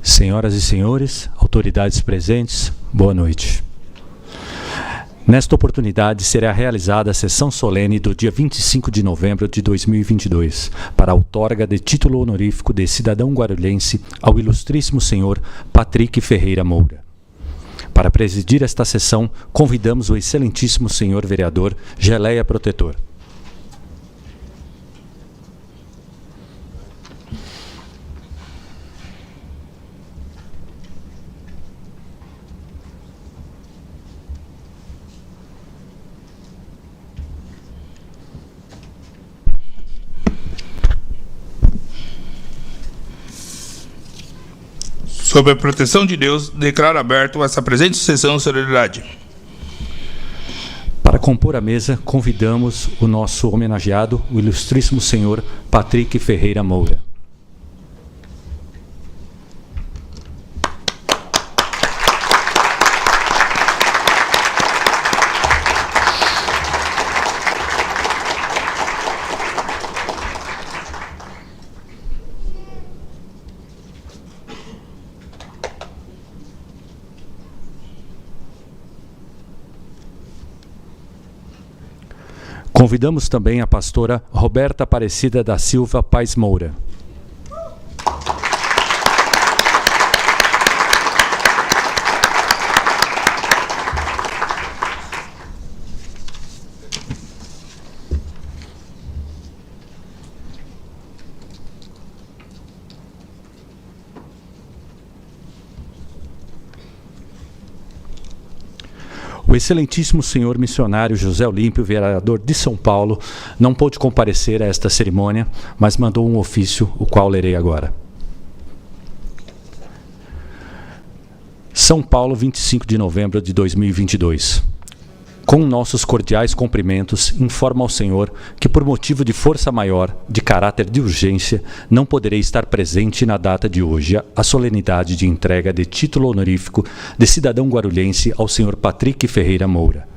Senhoras e senhores, autoridades presentes, boa noite. Nesta oportunidade será realizada a sessão solene do dia 25 de novembro de 2022, para a outorga de título honorífico de cidadão guarulhense ao ilustríssimo senhor Patrick Ferreira Moura. Para presidir esta sessão, convidamos o excelentíssimo senhor vereador Geleia Protetor. Sob a proteção de Deus, declaro aberto essa presente sessão de solenidade. Para compor a mesa, convidamos o nosso homenageado, o ilustríssimo senhor Patrick Ferreira Moura. Convidamos também a pastora Roberta Aparecida da Silva Paes Moura. O excelentíssimo senhor missionário José Olímpio, vereador de São Paulo, não pôde comparecer a esta cerimônia, mas mandou um ofício, o qual lerei agora. São Paulo, 25 de novembro de 2022. Com nossos cordiais cumprimentos, informo ao senhor que, por motivo de força maior, de caráter de urgência, não poderei estar presente na data de hoje, a solenidade de entrega de título honorífico de cidadão guarulhense ao senhor Patrick Ferreira Moura.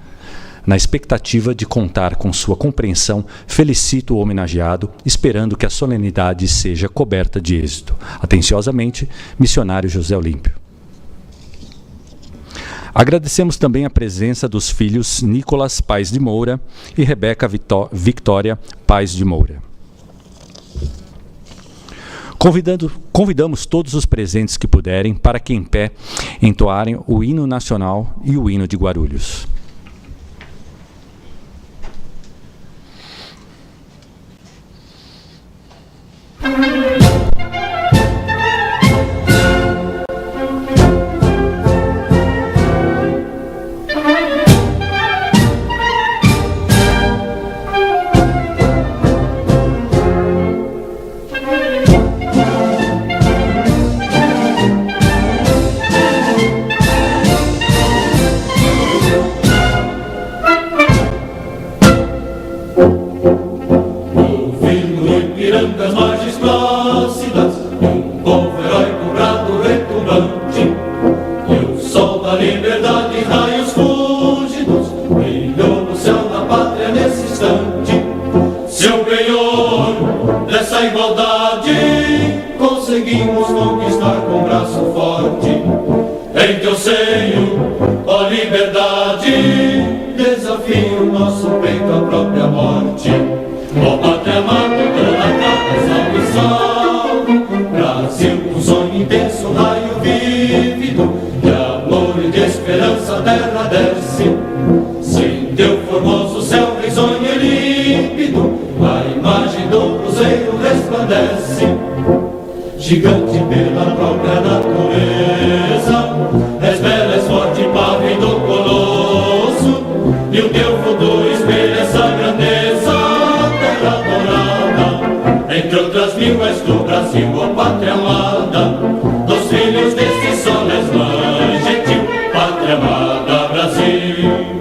Na expectativa de contar com sua compreensão, felicito o homenageado, esperando que a solenidade seja coberta de êxito. Atenciosamente, missionário José Olímpio. Agradecemos também a presença dos filhos Nicolas Paes de Moura e Rebeca Victória Paes de Moura. Convidamos todos os presentes que puderem para que em pé entoarem o hino nacional e o hino de Guarulhos. Gigante pela própria natureza, és bela, és forte, pavio do colosso, e o teu futuro espelha essa grandeza, terra dourada. Entre outras mil és do Brasil, ó pátria amada, dos filhos deste sol és mãe gentil, pátria amada Brasil.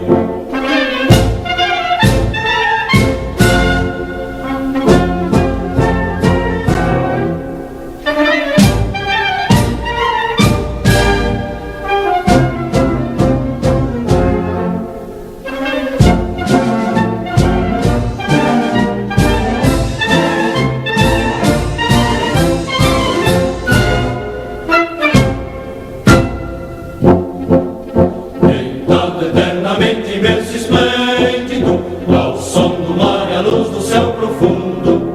som do mar e a luz do céu profundo,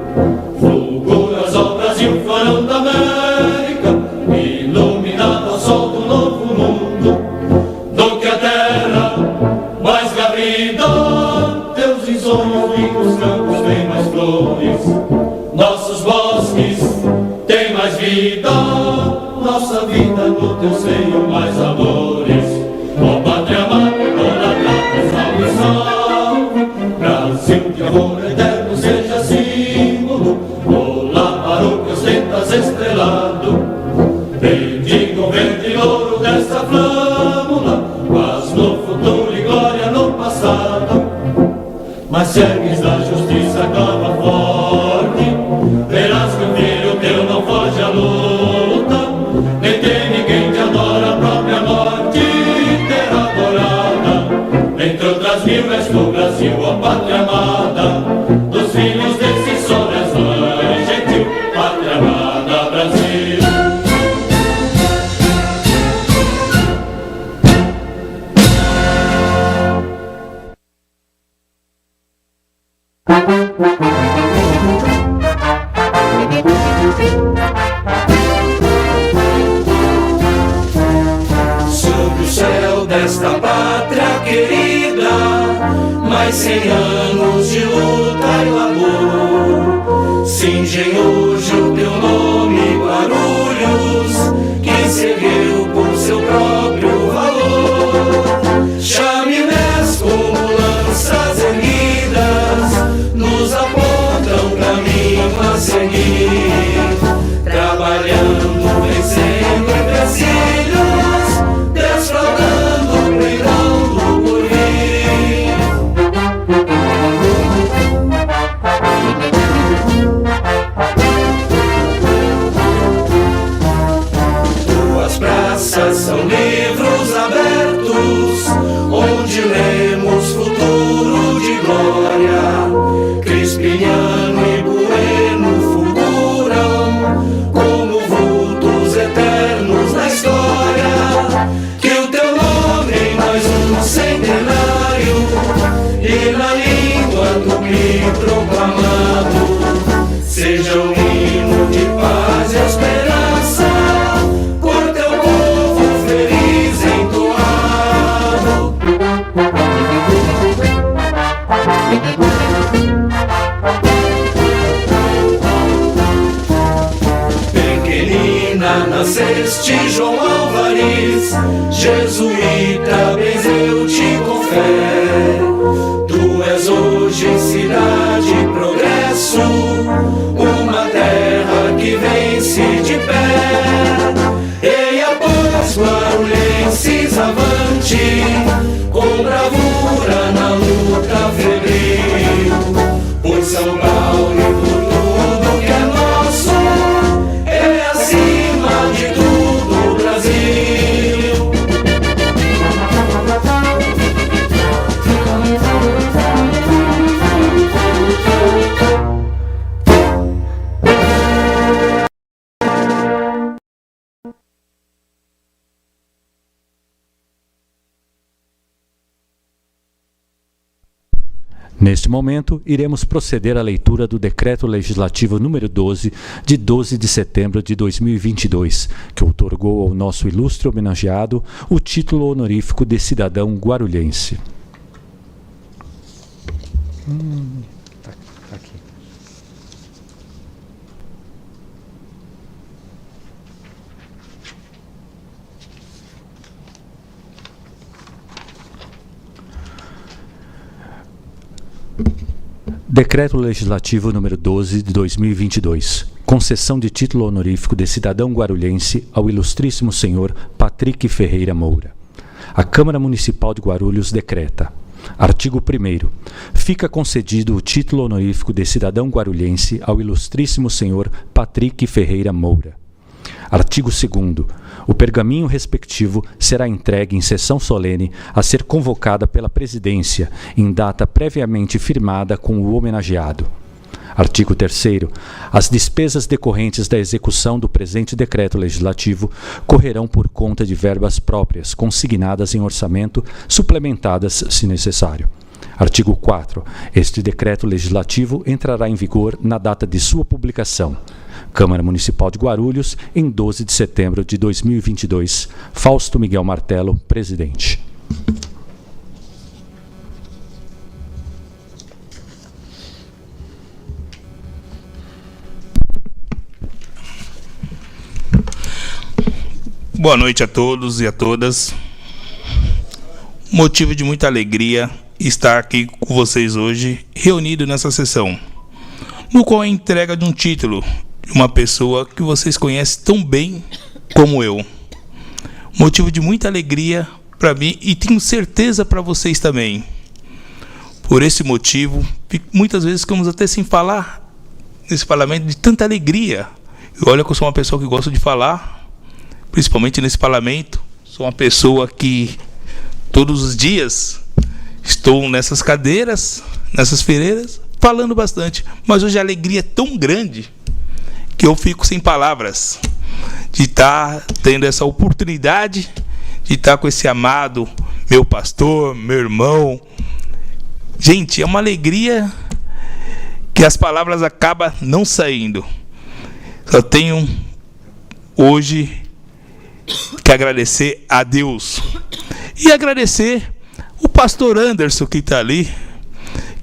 fulgura as obras e o farão da América, iluminado ao sol do novo mundo. Do que a terra mais garrida, teus risonhos ricos campos têm mais flores, nossos bosques têm mais vida, nossa vida no teu seio mais amores. Ó pátria amada, idolatrada, salve, salve, Brasil de amor eterno seja símbolo, olá para o que ostentas estrelado, bendiga o verde louro desta flâmula, paz no futuro e glória no passado. Mas se ergues da justiça clama forte, verás que o filho teu não foge à luta, nem teme quem te adora, a própria morte terá adorada. Entre outras mil és do Brasil, ó pátria amada, dos filhos desse sol és mãe gentil, pátria amada Brasil. Sob o céu desta pátria querida, mais 100 anos de luta e labor, cingem hoje o teu nome, Guarulhos, que se ergueu por seu próprio valor. Chaminés como lanças erguidas nos apontam o caminho a seguir, trabalhando, vencendo empecilhos, desfrutando o pregão do porvir. Tuas praças são livros abertos, onde lemos futuro de glória. Crispiniano e Bueno fulguram como vultos eternos na história. Que o teu nome em mais um centenário e na língua tupi proclamado seja um hino de paz e esperança, por teu povo feliz entoado. Pequenina nasceste, João Álvares, jesuíta, benzeu-te com fé. Tu és hoje cidade e progresso, uma terra que vence de pé. Eia, pois, guarulhenses, avante, com bravura na luta febril, por São Paulo e por tudo que é nosso, é acima de tudo o Brasil. Neste momento, iremos proceder à leitura do Decreto Legislativo número 12, de 12 de setembro de 2022, que outorgou ao nosso ilustre homenageado o título honorífico de cidadão guarulhense. Tá aqui. Decreto Legislativo número 12 de 2022. Concessão de título honorífico de cidadão guarulhense ao ilustríssimo senhor Patrick Ferreira Moura. A Câmara Municipal de Guarulhos decreta. Artigo 1º. Fica concedido o título honorífico de cidadão guarulhense ao ilustríssimo senhor Patrick Ferreira Moura. Artigo 2º. O pergaminho respectivo será entregue em sessão solene a ser convocada pela Presidência, em data previamente firmada com o homenageado. Artigo 3º. As despesas decorrentes da execução do presente decreto legislativo correrão por conta de verbas próprias, consignadas em orçamento, suplementadas se necessário. Artigo 4. Este decreto legislativo entrará em vigor na data de sua publicação. Câmara Municipal de Guarulhos, em 12 de setembro de 2022. Fausto Miguel Martelo, presidente. Boa noite a todos e a todas. Motivo de muita alegria estar aqui com vocês hoje, reunido nessa sessão, no qual é a entrega de um título de uma pessoa que vocês conhecem tão bem como eu. Motivo de muita alegria para mim e tenho certeza para vocês também. Por esse motivo, muitas vezes ficamos até sem falar nesse parlamento de tanta alegria. E olha que eu sou uma pessoa que gosta de falar, principalmente nesse parlamento. Sou uma pessoa que todos os dias estou nessas cadeiras, nessas fileiras, falando bastante. Mas hoje a alegria é tão grande que eu fico sem palavras de estar tendo essa oportunidade de estar com esse amado, meu pastor, meu irmão. Gente, é uma alegria que as palavras acabam não saindo. Só tenho hoje que agradecer a Deus e agradecer o pastor Anderson que está ali,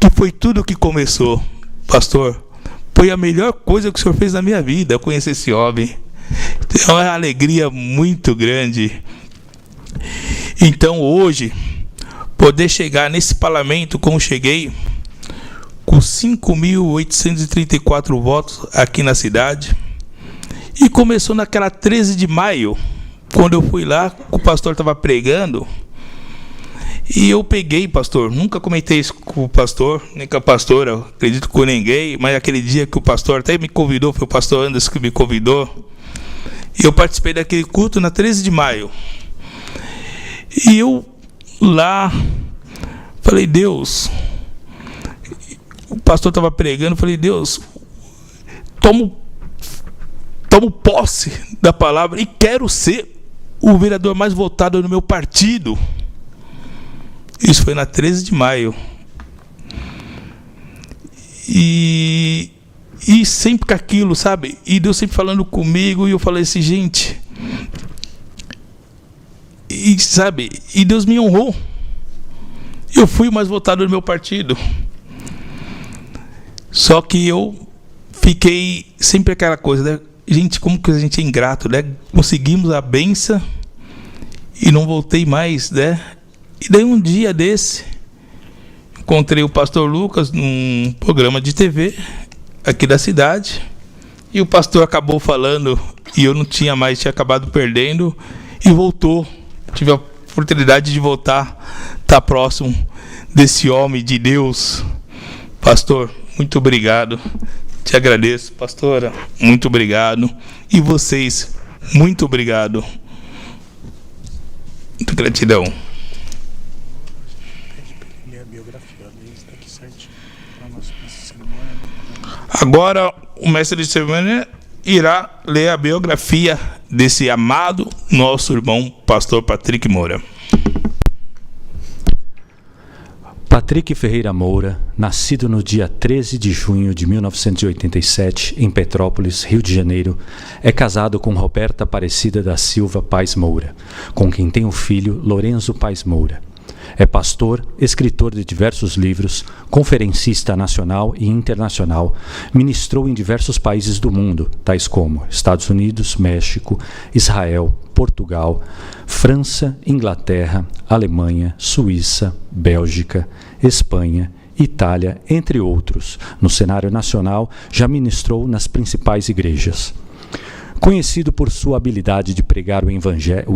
que foi tudo que começou. Pastor, foi a melhor coisa que o senhor fez na minha vida, eu conheci esse homem. É uma alegria muito grande. Então hoje, poder chegar nesse parlamento como cheguei, com 5.834 votos aqui na cidade, e começou naquela 13 de maio, quando eu fui lá, o pastor estava pregando, e eu peguei, pastor, nunca comentei isso com o pastor, nem com a pastora, acredito com ninguém, mas aquele dia que o pastor até me convidou, foi o pastor Anderson que me convidou, e eu participei daquele culto na 13 de maio. E eu lá falei, Deus, o pastor estava pregando, falei, Deus, tomo posse da palavra e quero ser o vereador mais votado no meu partido. Isso foi na 13 de maio. E sempre com aquilo, sabe? E Deus sempre falando comigo, e eu falei assim, gente, e sabe, e Deus me honrou. Eu fui o mais votado no meu partido. Só que eu fiquei sempre aquela coisa, né? Gente, como que a gente é ingrato, né? Conseguimos a benção e não voltei mais, né? E daí um dia desse, encontrei o pastor Lucas num programa de TV aqui da cidade, e o pastor acabou falando, e eu não tinha mais, tinha acabado perdendo, e voltou. Tive a oportunidade de voltar, estar próximo desse homem de Deus. Pastor, muito obrigado. Te agradeço, pastora. Muito obrigado. E vocês, muito obrigado. Muito gratidão. Agora, o mestre de cerimônia irá ler a biografia desse amado nosso irmão, pastor Patrick Moura. Patrick Ferreira Moura, nascido no dia 13 de junho de 1987, em Petrópolis, Rio de Janeiro, é casado com Roberta Aparecida da Silva Paes Moura, com quem tem um filho, Lorenzo Paes Moura. É pastor, escritor de diversos livros, conferencista nacional e internacional, ministrou em diversos países do mundo, tais como Estados Unidos, México, Israel, Portugal, França, Inglaterra, Alemanha, Suíça, Bélgica, Espanha, Itália, entre outros. No cenário nacional, já ministrou nas principais igrejas. Conhecido por sua habilidade de pregar o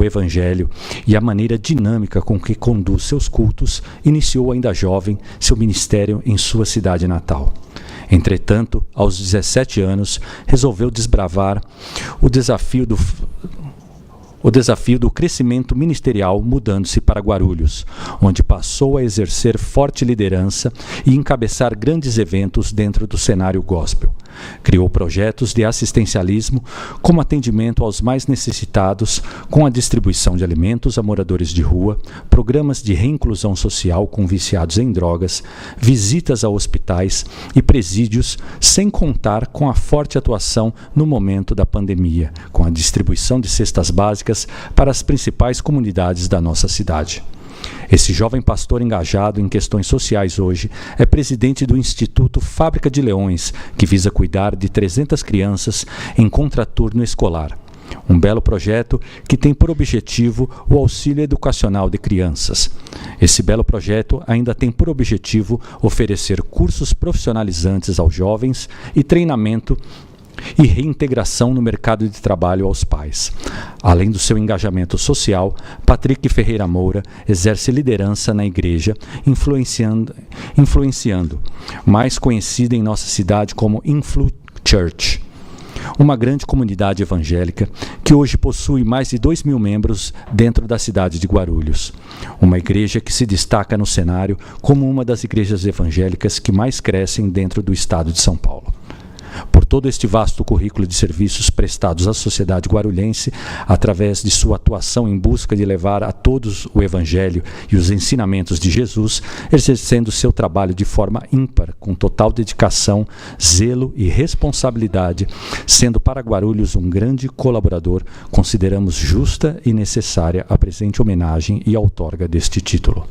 evangelho e a maneira dinâmica com que conduz seus cultos, iniciou ainda jovem seu ministério em sua cidade natal. Entretanto, aos 17 anos, resolveu desbravar o desafio do crescimento ministerial, mudando-se para Guarulhos, onde passou a exercer forte liderança e encabeçar grandes eventos dentro do cenário gospel. Criou projetos de assistencialismo, como atendimento aos mais necessitados, com a distribuição de alimentos a moradores de rua, programas de reinclusão social com viciados em drogas, visitas a hospitais e presídios, sem contar com a forte atuação no momento da pandemia, com a distribuição de cestas básicas para as principais comunidades da nossa cidade. Esse jovem pastor engajado em questões sociais hoje é presidente do Instituto Fábrica de Leões, que visa cuidar de 300 crianças em contraturno escolar. Um belo projeto que tem por objetivo o auxílio educacional de crianças. Esse belo projeto ainda tem por objetivo oferecer cursos profissionalizantes aos jovens e treinamento e reintegração no mercado de trabalho aos pais. Além do seu engajamento social, Patrick Ferreira Moura exerce liderança na igreja, influenciando, mais conhecida em nossa cidade como Influ Church, uma grande comunidade evangélica que hoje possui mais de 2.000 membros dentro da cidade de Guarulhos. Uma igreja que se destaca no cenário como uma das igrejas evangélicas que mais crescem dentro do estado de São Paulo. Por todo este vasto currículo de serviços prestados à sociedade guarulhense, através de sua atuação em busca de levar a todos o Evangelho e os ensinamentos de Jesus, exercendo seu trabalho de forma ímpar, com total dedicação, zelo e responsabilidade, sendo para Guarulhos um grande colaborador, consideramos justa e necessária a presente homenagem e outorga deste título.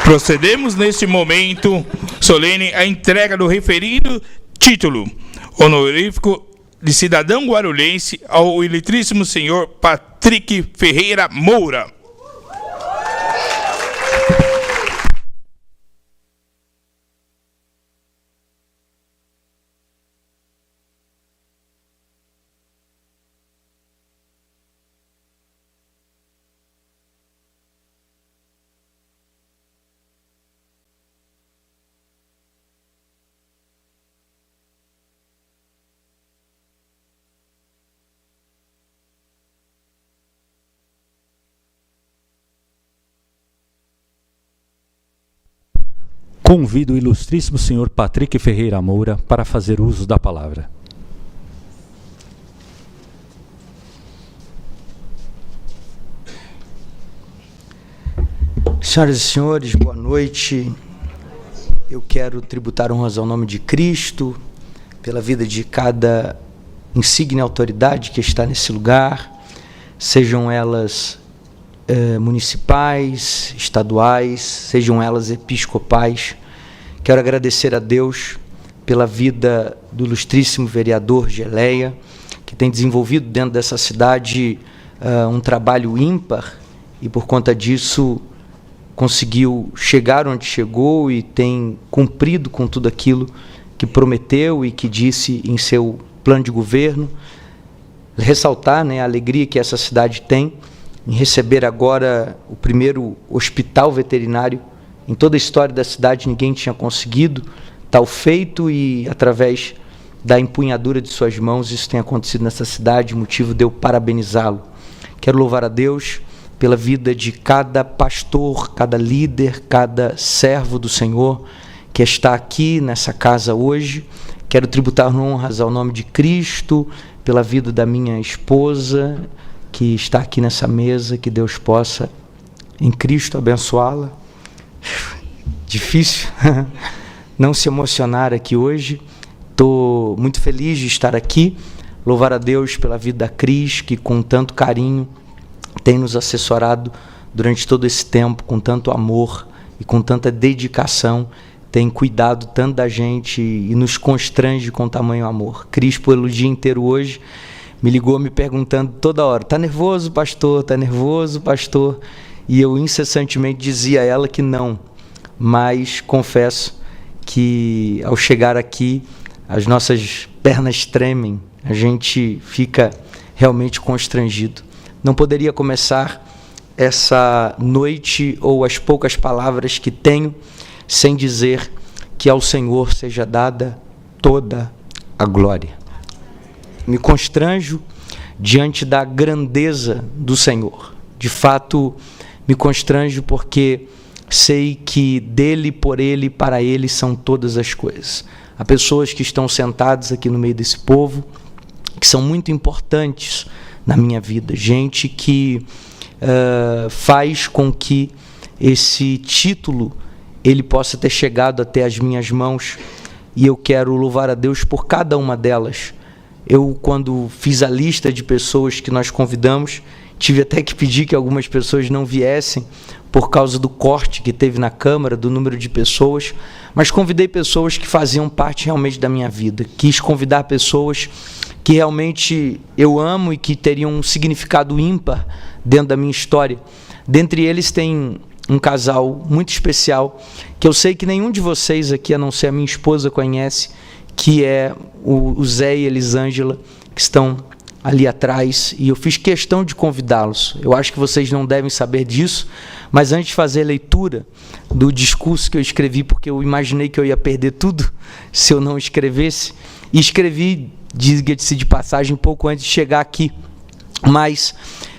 Procedemos neste momento solene à entrega do referido título honorífico de cidadão guarulhense ao ilustríssimo senhor Patrick Ferreira Moura. Convido o ilustríssimo senhor Patrick Ferreira Moura para fazer uso da palavra. Senhoras e senhores, boa noite. Eu quero tributar honras ao nome de Cristo, pela vida de cada insígnia autoridade que está nesse lugar, sejam elas municipais, estaduais, sejam elas episcopais. Quero agradecer a Deus pela vida do ilustríssimo vereador Geleia, que tem desenvolvido dentro dessa cidade um trabalho ímpar e, por conta disso, conseguiu chegar onde chegou e tem cumprido com tudo aquilo que prometeu e que disse em seu plano de governo. Ressaltar, a alegria que essa cidade tem em receber agora o primeiro hospital veterinário. Em toda a história da cidade ninguém tinha conseguido tal feito e, através da empunhadura de suas mãos, isso tem acontecido nessa cidade, motivo de eu parabenizá-lo. Quero louvar a Deus pela vida de cada pastor, cada líder, cada servo do Senhor que está aqui nessa casa hoje. Quero tributar honras ao nome de Cristo, pela vida da minha esposa, que está aqui nessa mesa, que Deus possa, em Cristo, abençoá-la. Difícil não se emocionar aqui hoje. Estou muito feliz de estar aqui. Louvar a Deus pela vida da Cris, que com tanto carinho tem nos assessorado durante todo esse tempo, com tanto amor e com tanta dedicação, tem cuidado tanto da gente e nos constrange com tamanho amor. Cris, pelo dia inteiro hoje, me ligou me perguntando toda hora: "Tá nervoso, pastor? Tá nervoso, pastor?" E eu incessantemente dizia a ela que não, mas confesso que ao chegar aqui as nossas pernas tremem, a gente fica realmente constrangido. Não poderia começar essa noite ou as poucas palavras que tenho sem dizer que ao Senhor seja dada toda a glória. Me constranjo diante da grandeza do Senhor. De fato, me constranjo porque sei que dele, por ele, para ele são todas as coisas. Há pessoas que estão sentadas aqui no meio desse povo, que são muito importantes na minha vida. Gente que faz com que esse título ele possa ter chegado até as minhas mãos, e eu quero louvar a Deus por cada uma delas. Eu, quando fiz a lista de pessoas que nós convidamos, tive até que pedir que algumas pessoas não viessem por causa do corte que teve na Câmara, do número de pessoas, mas convidei pessoas que faziam parte realmente da minha vida. Quis convidar pessoas que realmente eu amo e que teriam um significado ímpar dentro da minha história. Dentre eles tem um casal muito especial, que eu sei que nenhum de vocês aqui, a não ser a minha esposa, conhece, que é o Zé e Elisângela, que estão ali atrás, e eu fiz questão de convidá-los. Eu acho que vocês não devem saber disso, mas antes de fazer a leitura do discurso que eu escrevi, porque eu imaginei que eu ia perder tudo se eu não escrevesse, e escrevi, diga-se de passagem, pouco antes de chegar aqui, mas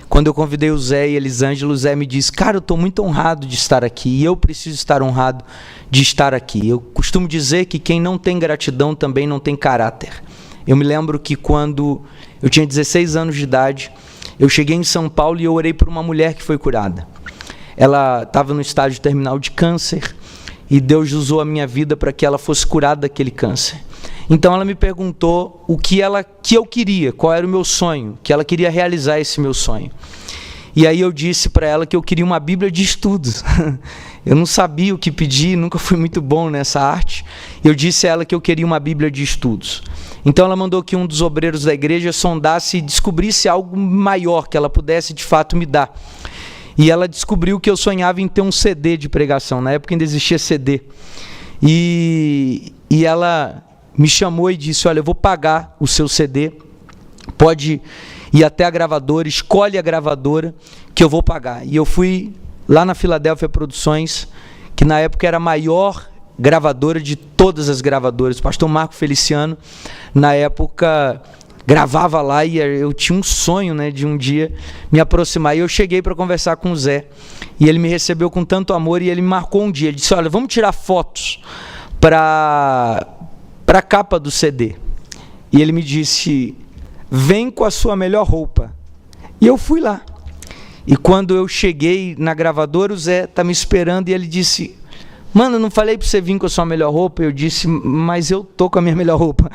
quando eu convidei o Zé e a Elisângela, o Zé me disse: cara, eu estou muito honrado de estar aqui, e eu preciso estar honrado de estar aqui. Eu costumo dizer que quem não tem gratidão também não tem caráter. Eu me lembro que quando eu tinha 16 anos de idade, eu cheguei em São Paulo e eu orei por uma mulher que foi curada. Ela estava no estágio terminal de câncer, e Deus usou a minha vida para que ela fosse curada daquele câncer. Então ela me perguntou o que eu queria, qual era o meu sonho, que ela queria realizar esse meu sonho. E aí eu disse para ela que eu queria uma Bíblia de estudos. Eu não sabia o que pedir, nunca fui muito bom nessa arte. Eu disse a ela que eu queria uma Bíblia de estudos. Então ela mandou que um dos obreiros da igreja sondasse e descobrisse algo maior que ela pudesse de fato me dar. E ela descobriu que eu sonhava em ter um CD de pregação. Na época ainda existia CD. E ela me chamou e disse: olha, eu vou pagar o seu CD, pode ir até a gravadora, escolhe a gravadora que eu vou pagar. E eu fui lá na Filadélfia Produções, que na época era a maior gravadora de todas as gravadoras. O pastor Marco Feliciano, na época, gravava lá, e eu tinha um sonho, né, de um dia me aproximar. E eu cheguei para conversar com o Zé, e ele me recebeu com tanto amor, e ele me marcou um dia. Ele disse: olha, vamos tirar fotos para a capa do CD. E ele me disse: vem com a sua melhor roupa. E eu fui lá. E quando eu cheguei na gravadora, o Zé tá me esperando, e ele disse: mano, não falei para você vir com a sua melhor roupa? Eu disse: mas eu tô com a minha melhor roupa.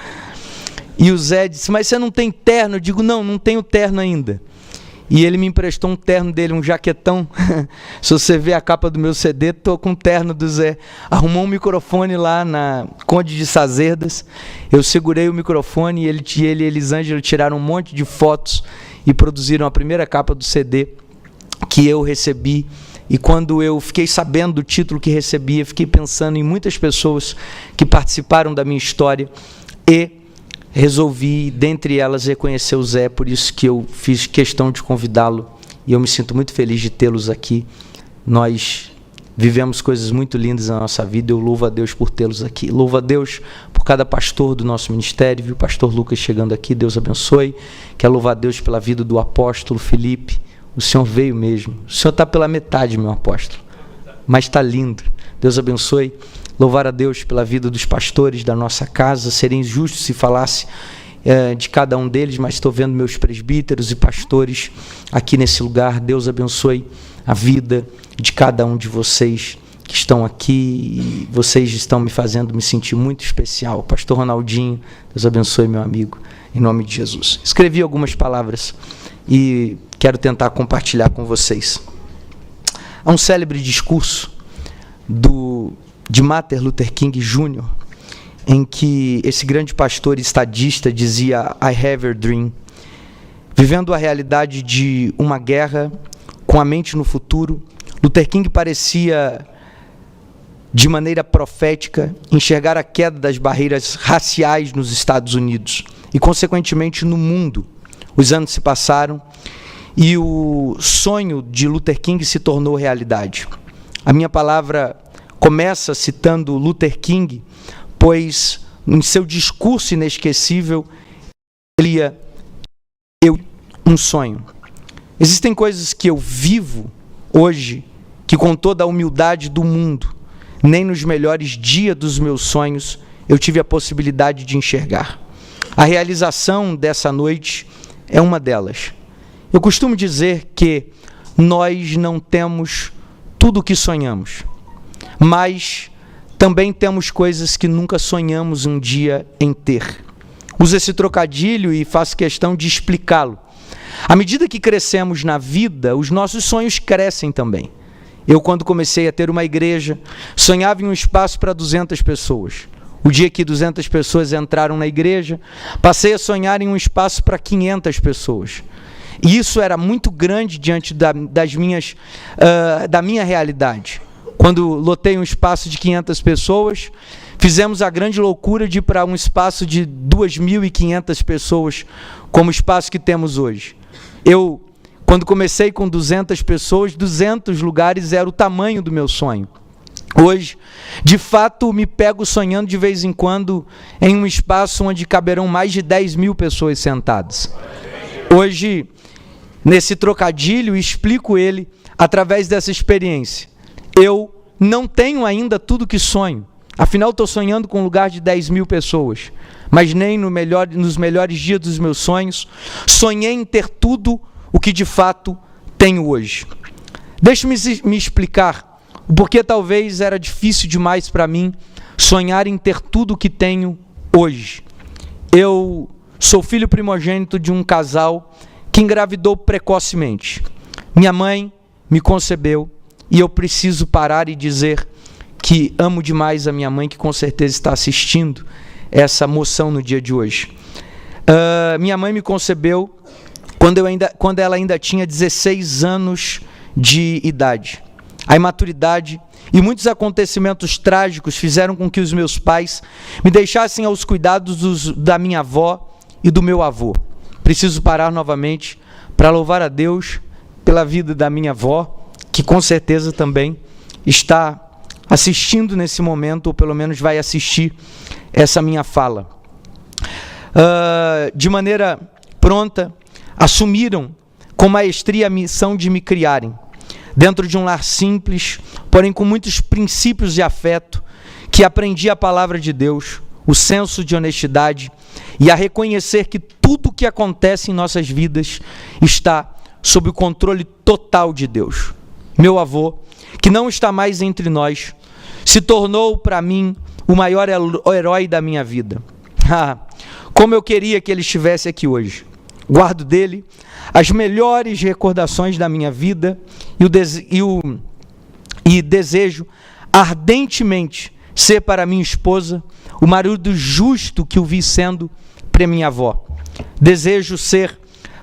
E o Zé disse: mas você não tem terno? Eu digo: não tenho terno ainda. E ele me emprestou um terno dele, um jaquetão. Se você ver a capa do meu CD, estou com o terno do Zé. Arrumou um microfone lá na Conde de Sazerdas. Eu segurei o microfone, e ele e Elisângela tiraram um monte de fotos e produziram a primeira capa do CD que eu recebi. E quando eu fiquei sabendo do título que recebi, eu fiquei pensando em muitas pessoas que participaram da minha história, e resolvi, dentre elas, reconhecer o Zé. Por isso que eu fiz questão de convidá-lo, e eu me sinto muito feliz de tê-los aqui. Nós vivemos coisas muito lindas na nossa vida. Eu louvo a Deus por tê-los aqui. Louvo a Deus por cada pastor do nosso ministério. Viu o pastor Lucas chegando aqui, Deus abençoe. Quero louvar a Deus pela vida do apóstolo Felipe. O Senhor veio mesmo. O Senhor está pela metade, meu apóstolo, mas está lindo. Deus abençoe. Louvar a Deus pela vida dos pastores da nossa casa. Seria injusto se falasse de cada um deles, mas estou vendo meus presbíteros e pastores aqui nesse lugar. Deus abençoe a vida de cada um de vocês que estão aqui, e vocês estão me fazendo me sentir muito especial. Pastor Ronaldinho, Deus abençoe, meu amigo, em nome de Jesus. Escrevi algumas palavras e quero tentar compartilhar com vocês. Há um célebre discurso de Martin Luther King Jr., em que esse grande pastor e estadista dizia: I have a dream. Vivendo a realidade de uma guerra, com a mente no futuro, Luther King parecia, de maneira profética, enxergar a queda das barreiras raciais nos Estados Unidos e, consequentemente, no mundo. Os anos se passaram e o sonho de Luther King se tornou realidade. A minha palavra começa citando Luther King, pois em seu discurso inesquecível ele um sonho. Existem coisas que eu vivo Hoje, que com toda a humildade do mundo, nem nos melhores dias dos meus sonhos, eu tive a possibilidade de enxergar. A realização dessa noite é uma delas. Eu costumo dizer que nós não temos tudo o que sonhamos, mas também temos coisas que nunca sonhamos um dia em ter. Uso esse trocadilho e faço questão de explicá-lo. À medida que crescemos na vida, os nossos sonhos crescem também. Eu, quando comecei a ter uma igreja, sonhava em um espaço para 200 pessoas. O dia que 200 pessoas entraram na igreja, passei a sonhar em um espaço para 500 pessoas. E isso era muito grande diante da minha realidade. Quando lotei um espaço de 500 pessoas, fizemos a grande loucura de ir para um espaço de 2.500 pessoas, como o espaço que temos hoje. Quando comecei com 200 pessoas, 200 lugares era o tamanho do meu sonho. Hoje, de fato, me pego sonhando de vez em quando em um espaço onde caberão mais de 10.000 pessoas sentadas. Hoje, nesse trocadilho, explico ele através dessa experiência. Eu não tenho ainda tudo que sonho. Afinal, estou sonhando com um lugar de 10.000 pessoas. Mas nem nos melhores dias dos meus sonhos, sonhei em ter tudo o que de fato tenho hoje. Deixe-me me explicar o porquê talvez era difícil demais para mim sonhar em ter tudo o que tenho hoje. Eu sou filho primogênito de um casal que engravidou precocemente. Minha mãe me concebeu e eu preciso parar e dizer que amo demais a minha mãe, que com certeza está assistindo essa moção no dia de hoje. Minha mãe me concebeu quando ela ainda tinha 16 anos de idade. A imaturidade e muitos acontecimentos trágicos fizeram com que os meus pais me deixassem aos cuidados da minha avó e do meu avô. Preciso parar novamente para louvar a Deus pela vida da minha avó, que com certeza também está assistindo nesse momento, ou pelo menos vai assistir essa minha fala. De maneira pronta, assumiram com maestria a missão de me criarem, dentro de um lar simples, porém com muitos princípios de afeto, que aprendi a palavra de Deus, o senso de honestidade e a reconhecer que tudo o que acontece em nossas vidas está sob o controle total de Deus. Meu avô, que não está mais entre nós, se tornou para mim o maior herói da minha vida. Como eu queria que ele estivesse aqui hoje. Guardo dele as melhores recordações da minha vida e desejo ardentemente ser para minha esposa o marido justo que o vi sendo para minha avó. Desejo ser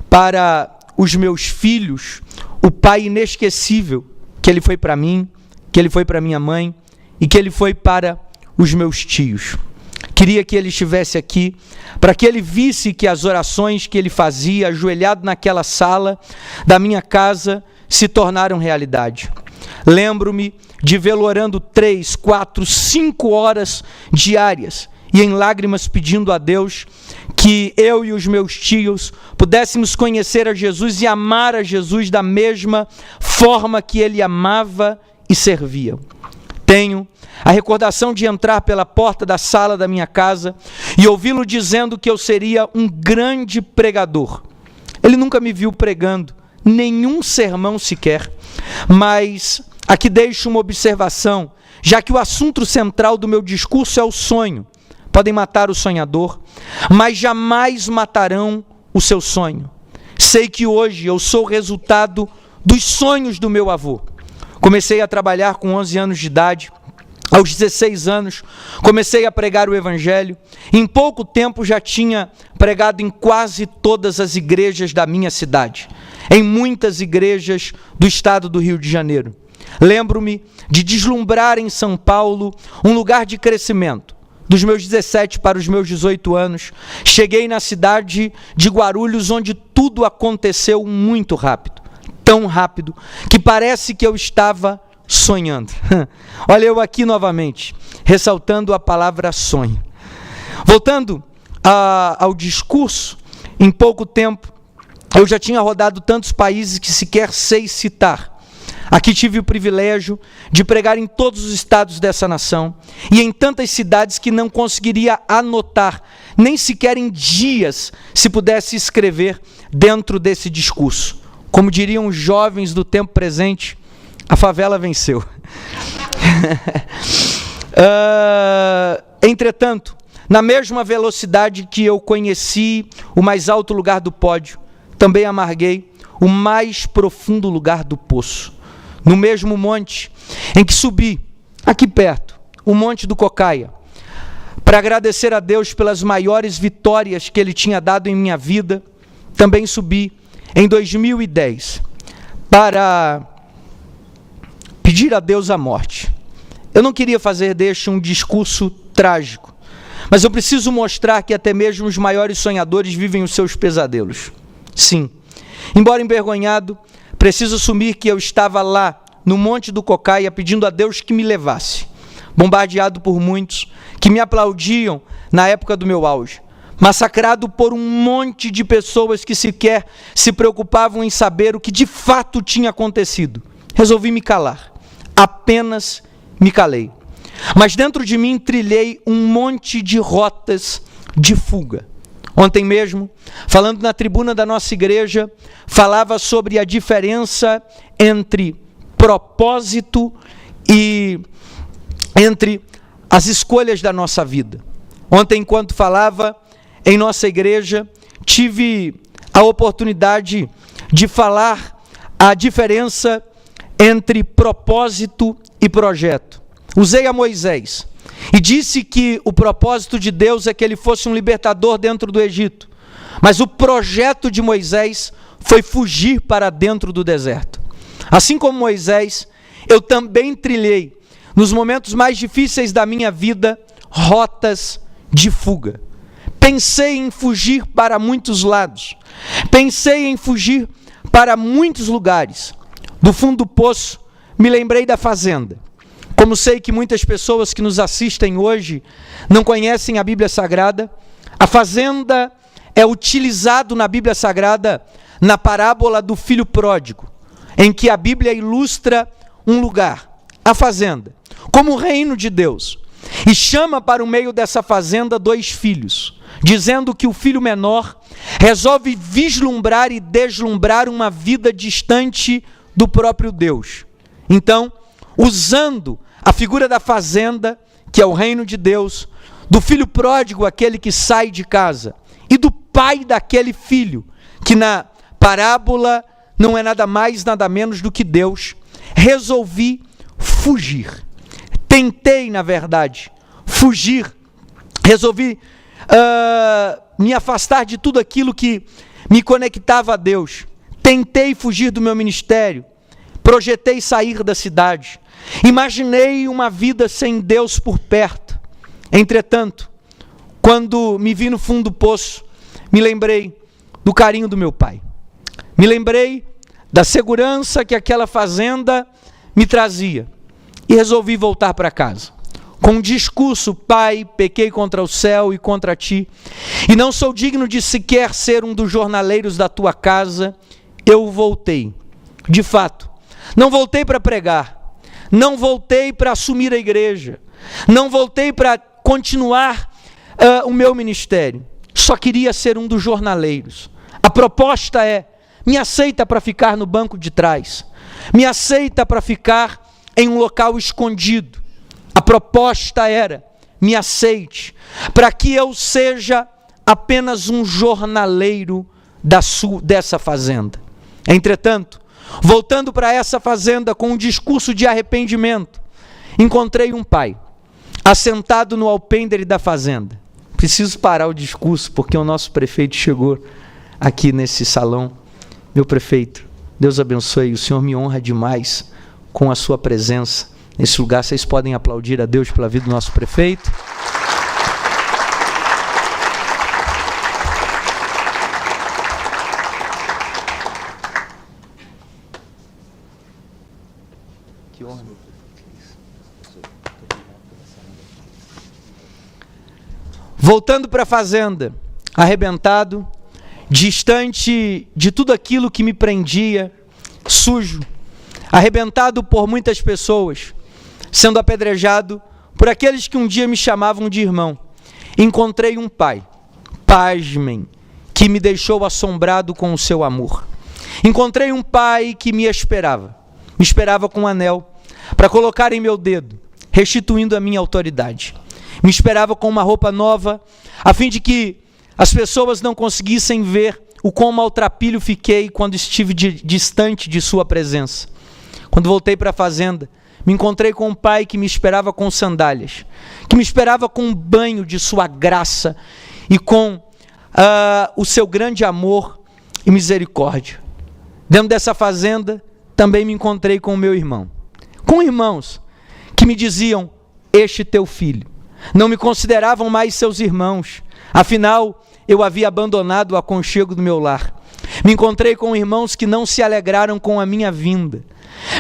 para os meus filhos o pai inesquecível que ele foi para mim, que ele foi para minha mãe e que ele foi para os meus tios. Queria que ele estivesse aqui, para que ele visse que as orações que ele fazia, ajoelhado naquela sala da minha casa, se tornaram realidade. Lembro-me de vê-lo orando 3, 4, 5 horas diárias, e em lágrimas pedindo a Deus que eu e os meus tios pudéssemos conhecer a Jesus e amar a Jesus da mesma forma que ele amava e servia. Tenho a recordação de entrar pela porta da sala da minha casa e ouvi-lo dizendo que eu seria um grande pregador. Ele nunca me viu pregando, nenhum sermão sequer, mas aqui deixo uma observação, já que o assunto central do meu discurso é o sonho. Podem matar o sonhador, mas jamais matarão o seu sonho. Sei que hoje eu sou o resultado dos sonhos do meu avô. Comecei a trabalhar com 11 anos de idade. Aos 16 anos, comecei a pregar o Evangelho. Em pouco tempo já tinha pregado em quase todas as igrejas da minha cidade, em muitas igrejas do estado do Rio de Janeiro. Lembro-me de deslumbrar em São Paulo um lugar de crescimento. Dos meus 17 para os meus 18 anos, cheguei na cidade de Guarulhos, onde tudo aconteceu muito rápido. Tão rápido que parece que eu estava sonhando. Olha eu aqui novamente, ressaltando a palavra sonho. Voltando ao discurso, em pouco tempo, eu já tinha rodado tantos países que sequer sei citar. Aqui tive o privilégio de pregar em todos os estados dessa nação e em tantas cidades que não conseguiria anotar, nem sequer em dias, se pudesse escrever dentro desse discurso. Como diriam os jovens do tempo presente, a favela venceu. Entretanto, na mesma velocidade que eu conheci o mais alto lugar do pódio, também amarguei o mais profundo lugar do poço. No mesmo monte em que subi, aqui perto, o Monte do Cocaia, para agradecer a Deus pelas maiores vitórias que Ele tinha dado em minha vida, também subi em 2010 para pedir a Deus a morte. Eu não queria fazer deste um discurso trágico, mas eu preciso mostrar que até mesmo os maiores sonhadores vivem os seus pesadelos. Sim, embora envergonhado, preciso assumir que eu estava lá, no Monte do Cocaia, pedindo a Deus que me levasse, bombardeado por muitos que me aplaudiam na época do meu auge, massacrado por um monte de pessoas que sequer se preocupavam em saber o que de fato tinha acontecido. Resolvi me calar, apenas me calei. Mas dentro de mim trilhei um monte de rotas de fuga. Ontem mesmo, falando na tribuna da nossa igreja, falava sobre a diferença entre propósito e entre as escolhas da nossa vida. Ontem, enquanto falava em nossa igreja, tive a oportunidade de falar a diferença entre propósito e projeto. Usei a Moisés e disse que o propósito de Deus é que ele fosse um libertador dentro do Egito, mas o projeto de Moisés foi fugir para dentro do deserto. Assim como Moisés, eu também trilhei, nos momentos mais difíceis da minha vida, rotas de fuga. Pensei em fugir para muitos lados, pensei em fugir para muitos lugares. Do fundo do poço, me lembrei da fazenda. Como sei que muitas pessoas que nos assistem hoje não conhecem a Bíblia Sagrada, a fazenda é utilizado na Bíblia Sagrada na parábola do filho pródigo, em que a Bíblia ilustra um lugar, a fazenda, como o reino de Deus, e chama para o meio dessa fazenda 2 filhos, dizendo que o filho menor resolve vislumbrar e deslumbrar uma vida distante do próprio Deus. Então, usando a figura da fazenda, que é o reino de Deus, do filho pródigo, aquele que sai de casa, e do pai daquele filho, que na parábola não é nada mais, nada menos do que Deus, resolvi fugir. Tentei, na verdade, fugir. Resolvi me afastar de tudo aquilo que me conectava a Deus. Tentei fugir do meu ministério. Projetei sair da cidade. Imaginei uma vida sem Deus por perto. Entretanto, quando me vi no fundo do poço, me lembrei do carinho do meu pai. Me lembrei da segurança que aquela fazenda me trazia. E resolvi voltar para casa. Com um discurso: Pai, pequei contra o céu e contra ti, e não sou digno de sequer ser um dos jornaleiros da tua casa. Eu voltei. De fato, não voltei para pregar, não voltei para assumir a igreja, não voltei para continuar o meu ministério. Só queria ser um dos jornaleiros. A proposta é: me aceita para ficar no banco de trás, me aceita para ficar em um local escondido. A proposta era: me aceite para que eu seja apenas um jornaleiro dessa fazenda. Entretanto, voltando para essa fazenda com um discurso de arrependimento, encontrei um pai assentado no alpendre da fazenda. Preciso parar o discurso porque o nosso prefeito chegou aqui nesse salão. Meu prefeito, Deus abençoe, o senhor me honra demais com a sua presença nesse lugar. Vocês podem aplaudir a Deus pela vida do nosso prefeito. Que honra, meu prefeito. Voltando para a fazenda, arrebentado, distante de tudo aquilo que me prendia, sujo, arrebentado por muitas pessoas, sendo apedrejado por aqueles que um dia me chamavam de irmão, encontrei um pai, pasmem, que me deixou assombrado com o seu amor. Encontrei um pai que me esperava com um anel para colocar em meu dedo, restituindo a minha autoridade. Me esperava com uma roupa nova, a fim de que as pessoas não conseguissem ver o quão maltrapilho fiquei quando estive distante de sua presença. Quando voltei para a fazenda, me encontrei com um pai que me esperava com sandálias, que me esperava com um banho de sua graça e com o seu grande amor e misericórdia. Dentro dessa fazenda, também me encontrei com o meu irmão, com irmãos que me diziam, este teu filho. Não me consideravam mais seus irmãos, afinal, eu havia abandonado o aconchego do meu lar. Me encontrei com irmãos que não se alegraram com a minha vinda.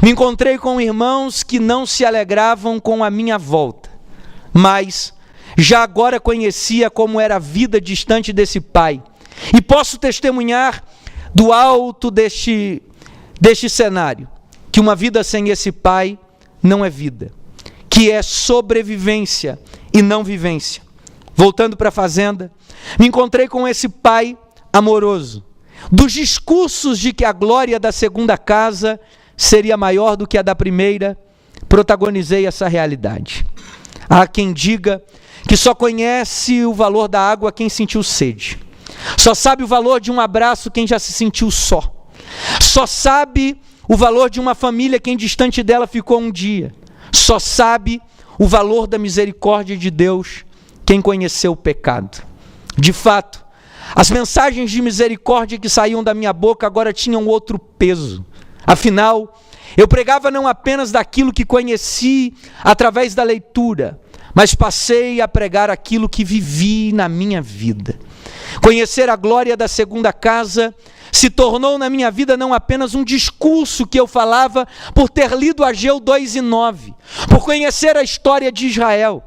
Me encontrei com irmãos que não se alegravam com a minha volta. Mas já agora conhecia como era a vida distante desse pai. E posso testemunhar do alto deste cenário, que uma vida sem esse pai não é vida, que é sobrevivência e não vivência. Voltando para a fazenda, me encontrei com esse pai amoroso. Dos discursos de que a glória da segunda casa seria maior do que a da primeira, protagonizei essa realidade. Há quem diga que só conhece o valor da água quem sentiu sede. Só sabe o valor de um abraço quem já se sentiu só. Só sabe o valor de uma família quem distante dela ficou um dia. Só sabe o valor da misericórdia de Deus quem conheceu o pecado. De fato, as mensagens de misericórdia que saíam da minha boca agora tinham outro peso. Afinal, eu pregava não apenas daquilo que conheci através da leitura, mas passei a pregar aquilo que vivi na minha vida. Conhecer a glória da segunda casa se tornou na minha vida não apenas um discurso que eu falava por ter lido Ageu 2:9, por conhecer a história de Israel,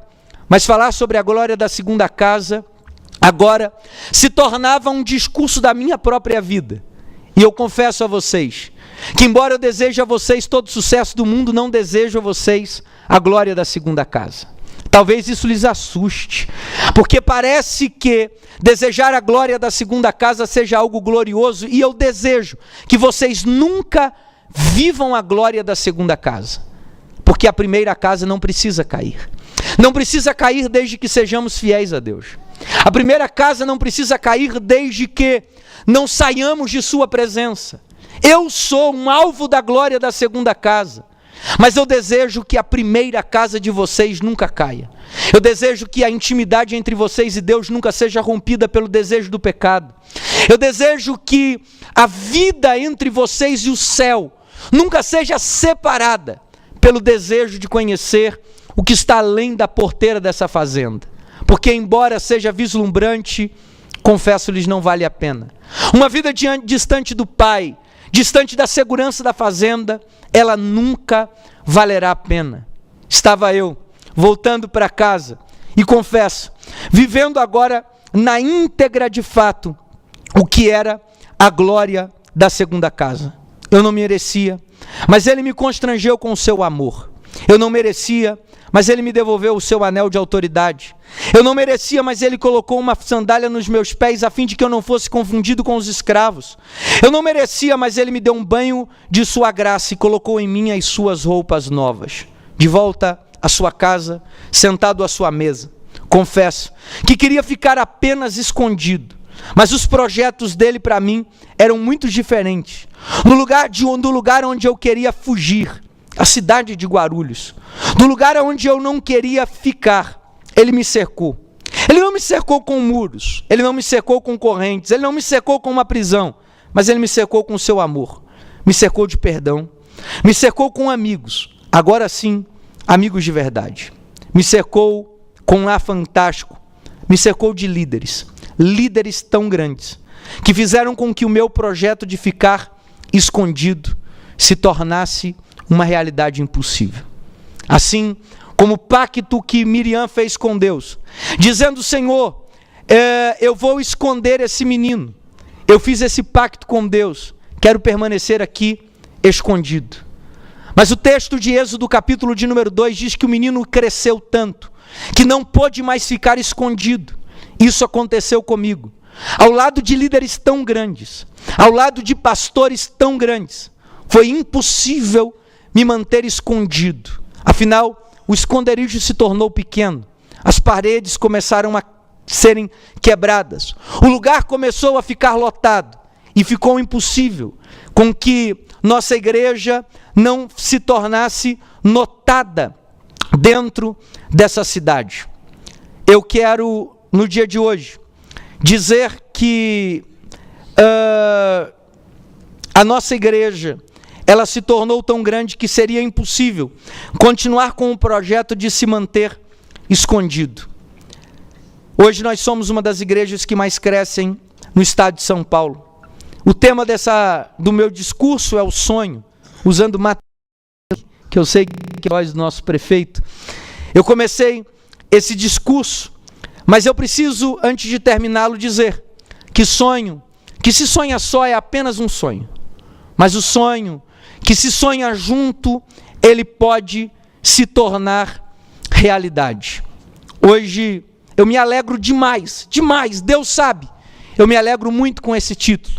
mas falar sobre a glória da segunda casa agora se tornava um discurso da minha própria vida. E eu confesso a vocês que, embora eu deseje a vocês todo o sucesso do mundo, não desejo a vocês a glória da segunda casa. Talvez isso lhes assuste, porque parece que desejar a glória da segunda casa seja algo glorioso, e eu desejo que vocês nunca vivam a glória da segunda casa, porque a primeira casa não precisa cair. Não precisa cair desde que sejamos fiéis a Deus. A primeira casa não precisa cair desde que não saiamos de sua presença. Eu sou um alvo da glória da segunda casa, mas eu desejo que a primeira casa de vocês nunca caia. Eu desejo que a intimidade entre vocês e Deus nunca seja rompida pelo desejo do pecado. Eu desejo que a vida entre vocês e o céu nunca seja separada pelo desejo de conhecer o que está além da porteira dessa fazenda. Porque, embora seja vislumbrante, confesso-lhes, não vale a pena. Uma vida distante do Pai, distante da segurança da fazenda, ela nunca valerá a pena. Estava eu voltando para casa e confesso, vivendo agora na íntegra de fato o que era a glória da segunda casa. Eu não merecia, mas Ele me constrangeu com o seu amor. Eu não merecia, mas Ele me devolveu o seu anel de autoridade. Eu não merecia, mas Ele colocou uma sandália nos meus pés a fim de que eu não fosse confundido com os escravos. Eu não merecia, mas Ele me deu um banho de sua graça e colocou em mim as suas roupas novas. De volta à sua casa, sentado à sua mesa, confesso que queria ficar apenas escondido, mas os projetos dele para mim eram muito diferentes. Do lugar onde eu queria fugir, a cidade de Guarulhos, do lugar onde eu não queria ficar, Ele me cercou. Ele não me cercou com muros, Ele não me cercou com correntes, Ele não me cercou com uma prisão, mas Ele me cercou com o seu amor, me cercou de perdão, me cercou com amigos, agora sim, amigos de verdade, me cercou com um lar fantástico, me cercou de líderes tão grandes, que fizeram com que o meu projeto de ficar escondido se tornasse uma realidade impossível. Assim como o pacto que Miriam fez com Deus, dizendo: Senhor, eu vou esconder esse menino. Eu fiz esse pacto com Deus, quero permanecer aqui escondido. Mas o texto de Êxodo, capítulo de número 2, diz que o menino cresceu tanto, que não pôde mais ficar escondido. Isso aconteceu comigo. Ao lado de líderes tão grandes, ao lado de pastores tão grandes, foi impossível me manter escondido. Afinal, o esconderijo se tornou pequeno. As paredes começaram a serem quebradas. O lugar começou a ficar lotado. E ficou impossível com que nossa igreja não se tornasse notada dentro dessa cidade. Eu quero, no dia de hoje, dizer que a nossa igreja, ela se tornou tão grande que seria impossível continuar com o projeto de se manter escondido. Hoje nós somos uma das igrejas que mais crescem no estado de São Paulo. O tema do meu discurso é o sonho, usando material que eu sei que é a voz do nosso prefeito. Eu comecei esse discurso, mas eu preciso, antes de terminá-lo, dizer que se sonha só é apenas um sonho. Mas o sonho que se sonha junto, ele pode se tornar realidade. Hoje eu me alegro demais, Deus sabe. Eu me alegro muito com esse título,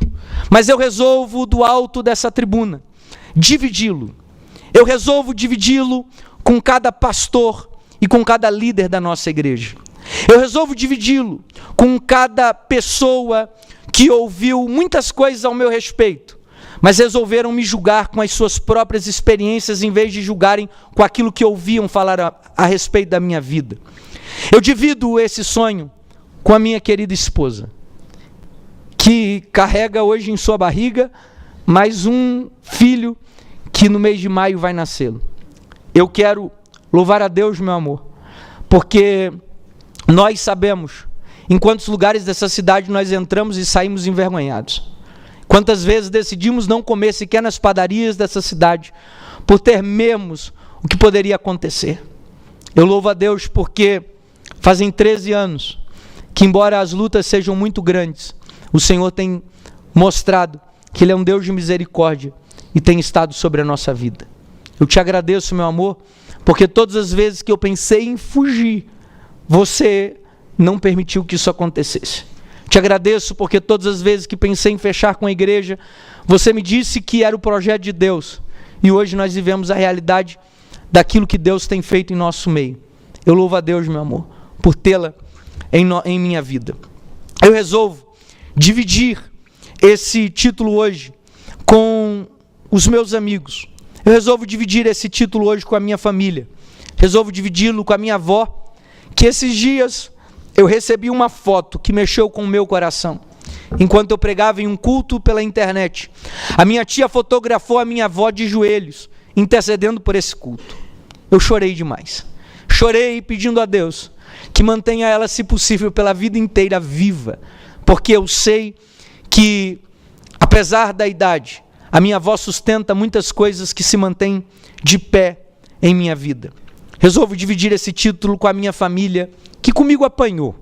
mas eu resolvo do alto dessa tribuna dividi-lo. Eu resolvo dividi-lo com cada pastor e com cada líder da nossa igreja. Eu resolvo dividi-lo com cada pessoa que ouviu muitas coisas ao meu respeito, mas resolveram me julgar com as suas próprias experiências em vez de julgarem com aquilo que ouviam falar a respeito da minha vida. Eu divido esse sonho com a minha querida esposa, que carrega hoje em sua barriga mais um filho que no mês de maio vai nascê-lo. Eu quero louvar a Deus, meu amor, porque nós sabemos em quantos lugares dessa cidade nós entramos e saímos envergonhados. Quantas vezes decidimos não comer sequer nas padarias dessa cidade, por tememos o que poderia acontecer. Eu louvo a Deus porque fazem 13 anos que, embora as lutas sejam muito grandes, o Senhor tem mostrado que Ele é um Deus de misericórdia e tem estado sobre a nossa vida. Eu te agradeço, meu amor, porque todas as vezes que eu pensei em fugir, você não permitiu que isso acontecesse. Te agradeço porque todas as vezes que pensei em fechar com a igreja, você me disse que era o projeto de Deus. E hoje nós vivemos a realidade daquilo que Deus tem feito em nosso meio. Eu louvo a Deus, meu amor, por tê-la em minha vida. Eu resolvo dividir esse título hoje com os meus amigos. Eu resolvo dividir esse título hoje com a minha família. Resolvo dividi-lo com a minha avó, que esses dias eu recebi uma foto que mexeu com o meu coração. Enquanto eu pregava em um culto pela internet, a minha tia fotografou a minha avó de joelhos, intercedendo por esse culto. Eu chorei demais. Chorei pedindo a Deus que mantenha ela, se possível, pela vida inteira viva, porque eu sei que, apesar da idade, a minha avó sustenta muitas coisas que se mantêm de pé em minha vida. Resolvo dividir esse título com a minha família, que comigo apanhou,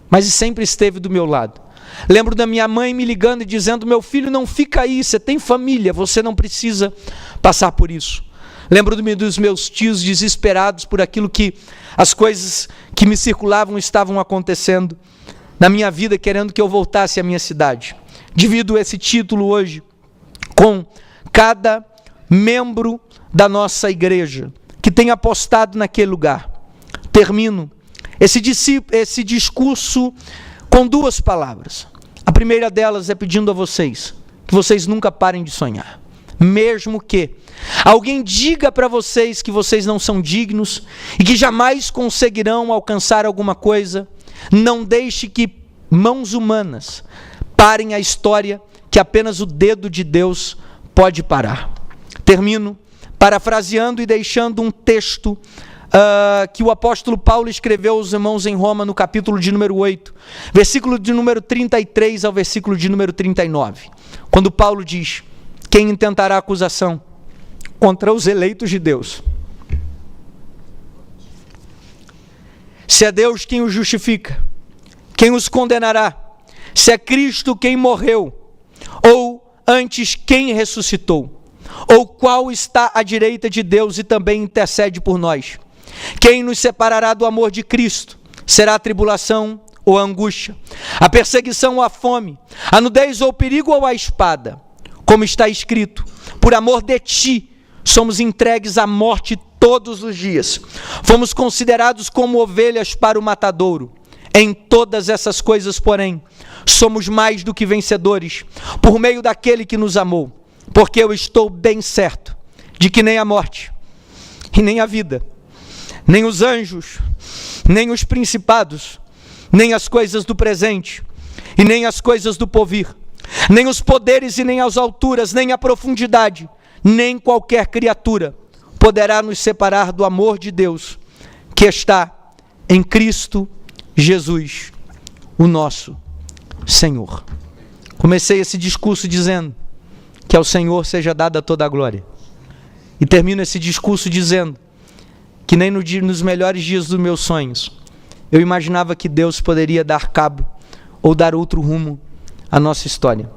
mas sempre esteve do meu lado. Lembro da minha mãe me ligando e dizendo: meu filho, não fica aí, você tem família, você não precisa passar por isso. Lembro dos meus tios desesperados por aquilo que as coisas que me circulavam estavam acontecendo na minha vida, querendo que eu voltasse à minha cidade. Divido esse título hoje com cada membro da nossa igreja que tem apostado naquele lugar. Termino esse discurso com duas palavras. A primeira delas é pedindo a vocês que vocês nunca parem de sonhar. Mesmo que alguém diga para vocês que vocês não são dignos e que jamais conseguirão alcançar alguma coisa, não deixe que mãos humanas parem a história que apenas o dedo de Deus pode parar. Termino parafraseando e deixando um texto que o apóstolo Paulo escreveu aos irmãos em Roma, no capítulo de número 8, versículo de número 33 ao versículo de número 39, quando Paulo diz: quem intentará acusação contra os eleitos de Deus? Se é Deus quem os justifica, quem os condenará? Se é Cristo quem morreu, ou antes quem ressuscitou? Ou qual está à direita de Deus e também intercede por nós? Quem nos separará do amor de Cristo? Será a tribulação ou a angústia, a perseguição ou a fome, a nudez ou o perigo ou a espada? Como está escrito, por amor de ti, somos entregues à morte todos os dias. Fomos considerados como ovelhas para o matadouro. Em todas essas coisas, porém, somos mais do que vencedores, por meio daquele que nos amou. Porque eu estou bem certo de que nem a morte, e nem a vida, nem os anjos, nem os principados, nem as coisas do presente, e nem as coisas do porvir, nem os poderes e nem as alturas, nem a profundidade, nem qualquer criatura poderá nos separar do amor de Deus, que está em Cristo Jesus, o nosso Senhor. Comecei esse discurso dizendo que ao Senhor seja dada toda a glória. E termino esse discurso dizendo que nem nos melhores dias dos meus sonhos eu imaginava que Deus poderia dar cabo ou dar outro rumo à nossa história.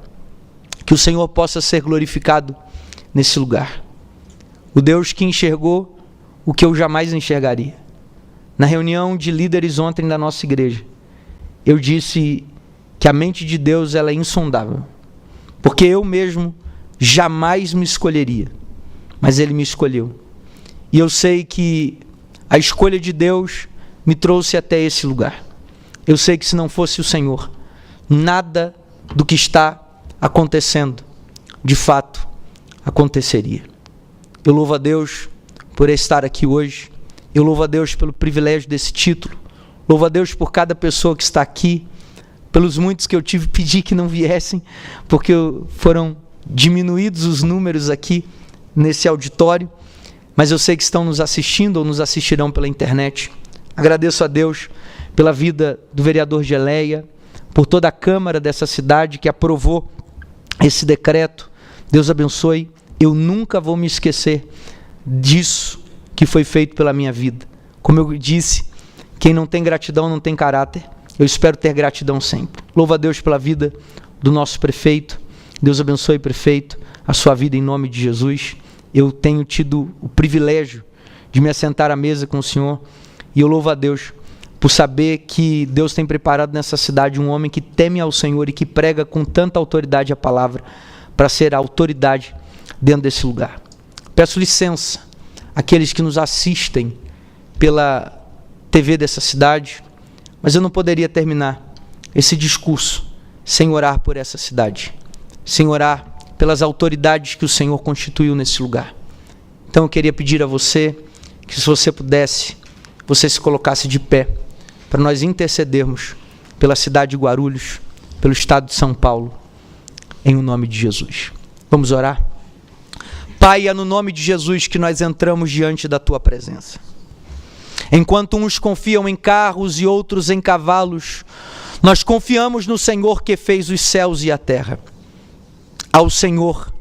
Que o Senhor possa ser glorificado nesse lugar. O Deus que enxergou o que eu jamais enxergaria. Na reunião de líderes ontem da nossa igreja, eu disse que a mente de Deus ela é insondável. Porque eu mesmo jamais me escolheria, mas Ele me escolheu. E eu sei que a escolha de Deus me trouxe até esse lugar. Eu sei que se não fosse o Senhor, nada do que está acontecendo, de fato, aconteceria. Eu louvo a Deus por estar aqui hoje. Eu louvo a Deus pelo privilégio desse título. Louvo a Deus por cada pessoa que está aqui, pelos muitos que eu tive que pedir que não viessem, porque foram diminuídos os números aqui nesse auditório, mas eu sei que estão nos assistindo ou nos assistirão pela internet. Agradeço a Deus pela vida do vereador Geleia, por toda a Câmara dessa cidade que aprovou esse decreto. Deus abençoe. Eu nunca vou me esquecer disso que foi feito pela minha vida. Como eu disse, quem não tem gratidão não tem caráter. Eu espero ter gratidão sempre. Louvo a Deus pela vida do nosso prefeito. Deus abençoe, prefeito, a sua vida em nome de Jesus. Eu tenho tido o privilégio de me assentar à mesa com o Senhor, e eu louvo a Deus por saber que Deus tem preparado nessa cidade um homem que teme ao Senhor e que prega com tanta autoridade a palavra, para ser a autoridade dentro desse lugar. Peço licença àqueles que nos assistem pela TV dessa cidade, mas eu não poderia terminar esse discurso sem orar por essa cidade, sem orar pelas autoridades que o Senhor constituiu nesse lugar. Então eu queria pedir a você que, se você pudesse, você se colocasse de pé para nós intercedermos pela cidade de Guarulhos, pelo estado de São Paulo, em o nome de Jesus. Vamos orar? Pai, é no nome de Jesus que nós entramos diante da Tua presença. Enquanto uns confiam em carros e outros em cavalos, nós confiamos no Senhor que fez os céus e a terra. Ao Senhor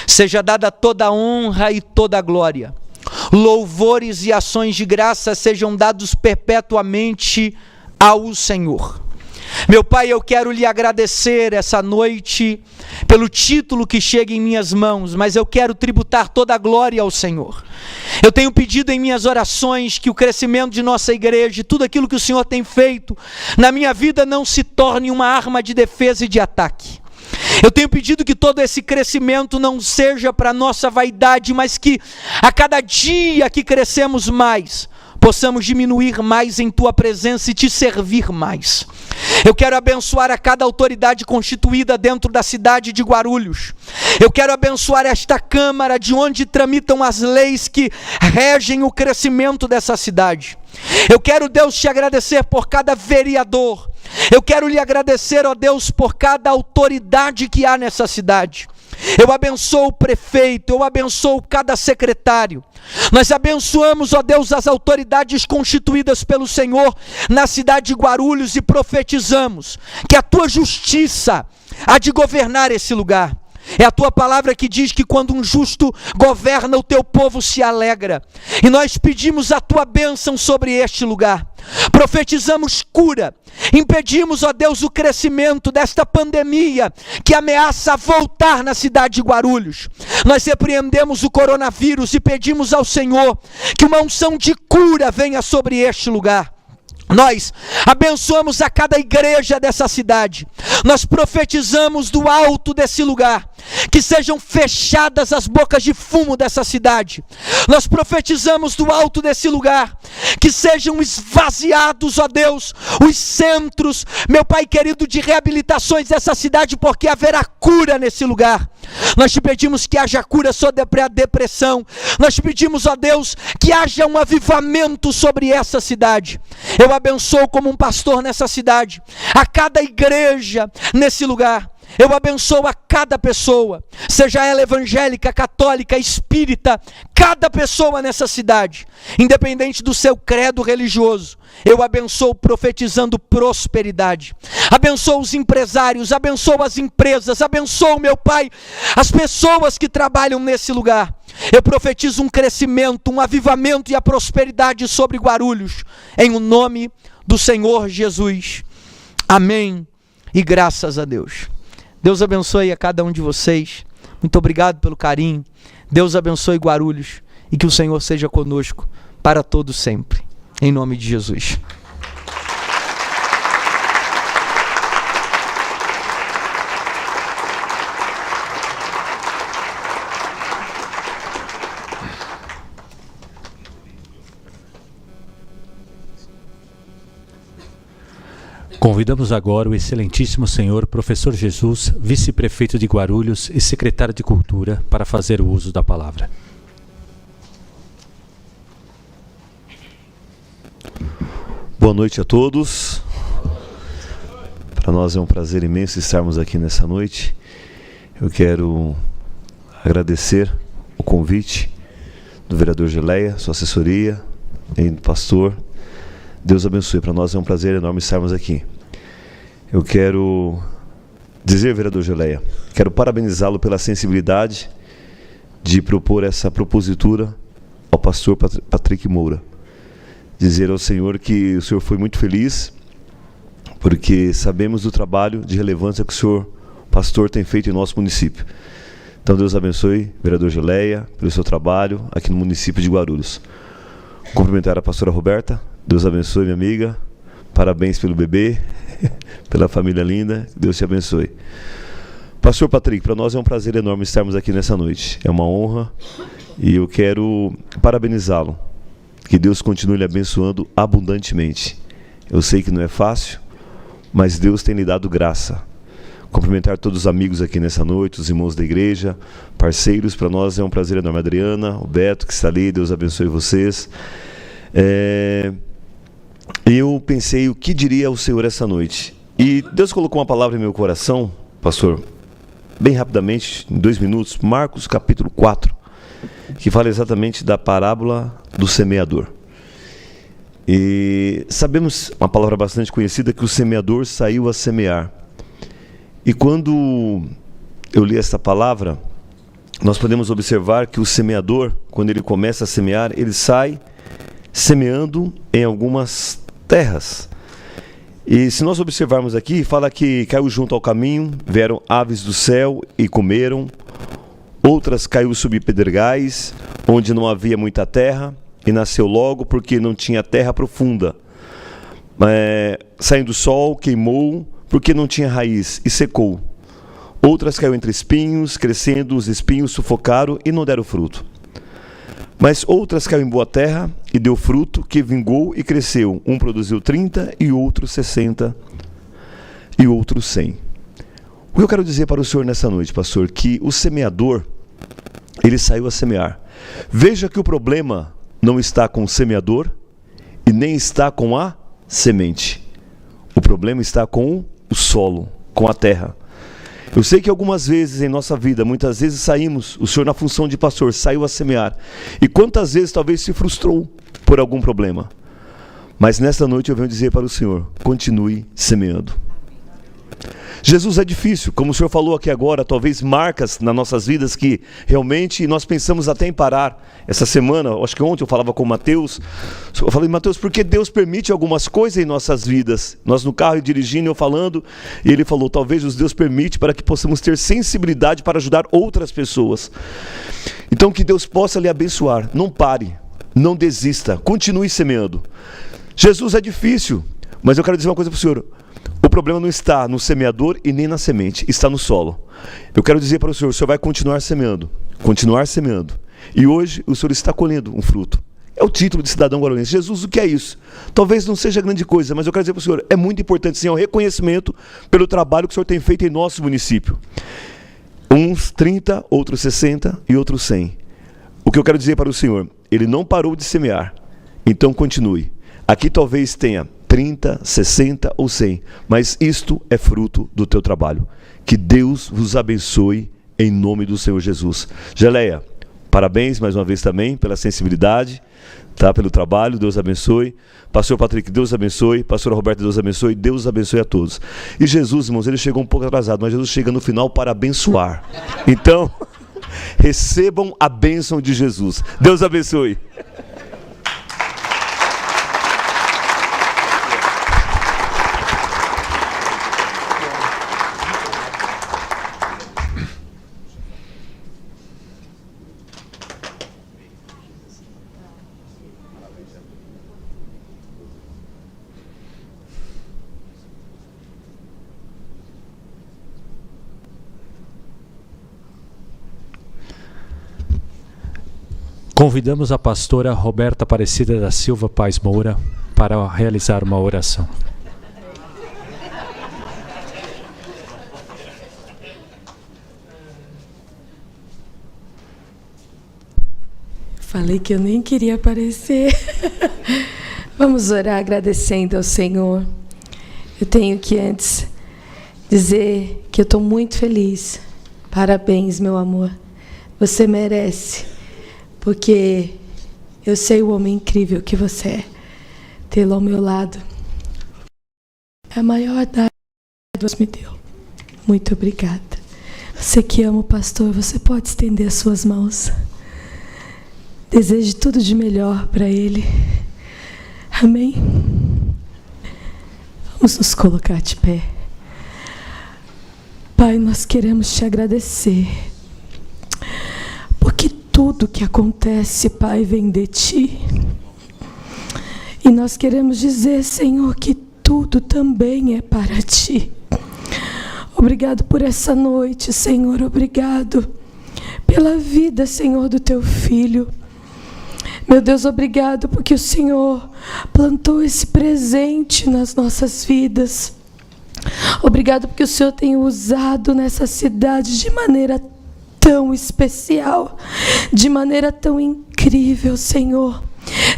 seja dada toda a honra e toda a glória. Louvores e ações de graça sejam dados perpetuamente ao Senhor. Meu Pai, eu quero lhe agradecer essa noite pelo título que chega em minhas mãos, mas eu quero tributar toda a glória ao Senhor. Eu tenho pedido em minhas orações que o crescimento de nossa igreja e tudo aquilo que o Senhor tem feito na minha vida não se torne uma arma de defesa e de ataque. Eu tenho pedido que todo esse crescimento não seja para nossa vaidade, mas que a cada dia que crescemos mais, possamos diminuir mais em Tua presença e Te servir mais. Eu quero abençoar a cada autoridade constituída dentro da cidade de Guarulhos. Eu quero abençoar esta Câmara de onde tramitam as leis que regem o crescimento dessa cidade. Eu quero, Deus, Te agradecer por cada vereador. Eu quero lhe agradecer, ó Deus, por cada autoridade que há nessa cidade. Eu abençoo o prefeito, eu abençoo cada secretário. Nós abençoamos, ó Deus, as autoridades constituídas pelo Senhor na cidade de Guarulhos e profetizamos que a Tua justiça há de governar esse lugar. É a Tua palavra que diz que quando um justo governa, o Teu povo se alegra. E nós pedimos a Tua bênção sobre este lugar. profetizamos cura, impedimos, ó Deus, o crescimento desta pandemia que ameaça voltar na cidade de Guarulhos. Nós repreendemos o coronavírus e pedimos ao Senhor que uma unção de cura venha sobre este lugar. Nós abençoamos a cada igreja dessa cidade. Nós profetizamos do alto desse lugar que sejam fechadas as bocas de fumo dessa cidade. Nós profetizamos do alto desse lugar que sejam esvaziados, ó Deus, os centros, meu Pai querido, de reabilitações dessa cidade, porque haverá cura nesse lugar. Nós te pedimos que haja cura sobre a depressão. Nós te pedimos, ó Deus, que haja um avivamento sobre essa cidade. Eu abençoo como um pastor nessa cidade, a cada igreja nesse lugar. Eu abençoo a cada pessoa, seja ela evangélica, católica, espírita, cada pessoa nessa cidade, independente do seu credo religioso. Eu abençoo profetizando prosperidade, abençoo os empresários, abençoo as empresas, abençoo, meu Pai, as pessoas que trabalham nesse lugar. Eu profetizo um crescimento, um avivamento e a prosperidade sobre Guarulhos, em o nome do Senhor Jesus. Amém e graças a Deus. Deus abençoe a cada um de vocês. Muito obrigado pelo carinho. Deus abençoe Guarulhos e que o Senhor seja conosco para todo sempre. Em nome de Jesus. Convidamos agora o excelentíssimo senhor professor Jesus, vice-prefeito de Guarulhos e secretário de Cultura, para fazer o uso da palavra. Boa noite a todos. Para nós é um prazer imenso estarmos aqui nessa noite. Eu quero agradecer o convite do vereador Geleia, sua assessoria e do pastor. Deus abençoe. Para nós é um prazer enorme estarmos aqui. Eu quero dizer, vereador Geleia, quero parabenizá-lo pela sensibilidade de propor essa propositura ao pastor Patrick Moura. Dizer ao senhor que o senhor foi muito feliz, porque sabemos do trabalho de relevância que o senhor, pastor, tem feito em nosso município. Então Deus abençoe, vereador Geleia, pelo seu trabalho aqui no município de Guarulhos. Cumprimentar a pastora Roberta. Deus abençoe, minha amiga. Parabéns pelo bebê, pela família linda. Deus te abençoe. Pastor Patrick, para nós é um prazer enorme estarmos aqui nessa noite. É uma honra e eu quero parabenizá-lo. Que Deus continue lhe abençoando abundantemente. Eu sei que não é fácil, mas Deus tem lhe dado graça. Cumprimentar todos os amigos aqui nessa noite, os irmãos da igreja, parceiros. Para nós é um prazer enorme. A Adriana, o Beto que está ali, Deus abençoe vocês. Eu pensei o que diria o Senhor essa noite. E Deus colocou uma palavra em meu coração, pastor, bem rapidamente, em 2 minutos, Marcos capítulo 4, que fala exatamente da parábola do semeador. E sabemos, uma palavra bastante conhecida, que o semeador saiu a semear. E quando eu li essa palavra, nós podemos observar que o semeador, quando ele começa a semear, ele sai semeando em algumas terras. E se nós observarmos aqui, fala que caiu junto ao caminho, vieram aves do céu e comeram. Outras caiu sob pedregais, onde não havia muita terra, e nasceu logo porque não tinha terra profunda. Saindo do sol, queimou, porque não tinha raiz, e secou. Outras caiu entre espinhos, crescendo, os espinhos sufocaram e não deram fruto. Mas outras caiu em boa terra e deu fruto, que vingou e cresceu. Um produziu 30, e outro 60, e outro 100. O que eu quero dizer para o senhor nessa noite, pastor, que o semeador, ele saiu a semear. Veja que o problema não está com o semeador e nem está com a semente. O problema está com o solo, com a terra. Eu sei que algumas vezes em nossa vida, muitas vezes saímos, o senhor na função de pastor saiu a semear. E quantas vezes talvez se frustrou por algum problema. Mas nesta noite eu venho dizer para o senhor, continue semeando. Jesus é difícil, como o Senhor falou aqui agora, talvez marcas nas nossas vidas que realmente nós pensamos até em parar. Essa semana, acho que ontem eu falava com o Mateus, eu falei, Mateus, por que Deus permite algumas coisas em nossas vidas? Nós no carro dirigindo, eu falando, e ele falou, talvez os Deus permite para que possamos ter sensibilidade para ajudar outras pessoas. Então que Deus possa lhe abençoar, não pare, não desista, continue semeando. Jesus é difícil, mas eu quero dizer uma coisa para o Senhor. O problema não está no semeador e nem na semente, está no solo. Eu quero dizer para o Senhor vai continuar semeando. E hoje o Senhor está colhendo um fruto. É o título de cidadão guarulhense. Jesus, o que é isso? Talvez não seja grande coisa, mas eu quero dizer para o Senhor, é muito importante sim, é um reconhecimento pelo trabalho que o Senhor tem feito em nosso município. Uns 30, outros 60 e outros 100. O que eu quero dizer para o Senhor, Ele não parou de semear, então continue. Aqui talvez tenha 30, 60 ou 100, mas isto é fruto do teu trabalho. Que Deus vos abençoe em nome do Senhor Jesus. Geleia, parabéns mais uma vez também pela sensibilidade, tá? Pelo trabalho, Deus abençoe. Pastor Patrick, Deus abençoe. Pastora Roberta, Deus abençoe. Deus abençoe a todos. E Jesus, irmãos, ele chegou um pouco atrasado, mas Jesus chega no final para abençoar. Então, recebam a bênção de Jesus. Deus abençoe. Convidamos a pastora Roberta Aparecida da Silva Paz Moura para realizar uma oração. Falei que eu nem queria aparecer. Vamos orar agradecendo ao Senhor. Eu tenho que antes dizer que eu estou muito feliz. Parabéns, meu amor. Você merece. Porque eu sei o homem incrível que você é. Tê-lo ao meu lado é a maior dádiva que Deus me deu. Muito obrigada. Você que ama o pastor, você pode estender as suas mãos. Deseje tudo de melhor para ele. Amém? Vamos nos colocar de pé. Pai, nós queremos te agradecer. Porque tudo que acontece, Pai, vem de Ti. E nós queremos dizer, Senhor, que tudo também é para Ti. Obrigado por essa noite, Senhor. Obrigado pela vida, Senhor, do Teu Filho. Meu Deus, obrigado porque o Senhor plantou esse presente nas nossas vidas. Obrigado porque o Senhor tem usado nessa cidade de maneira tão especial, de maneira tão incrível, Senhor.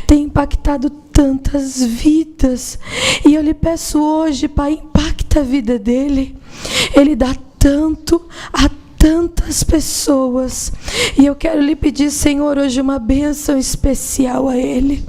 Tem impactado tantas vidas. E eu lhe peço hoje, Pai, impacta a vida dele. Ele dá tanto a tantas pessoas. E eu quero lhe pedir, Senhor, hoje uma bênção especial a ele.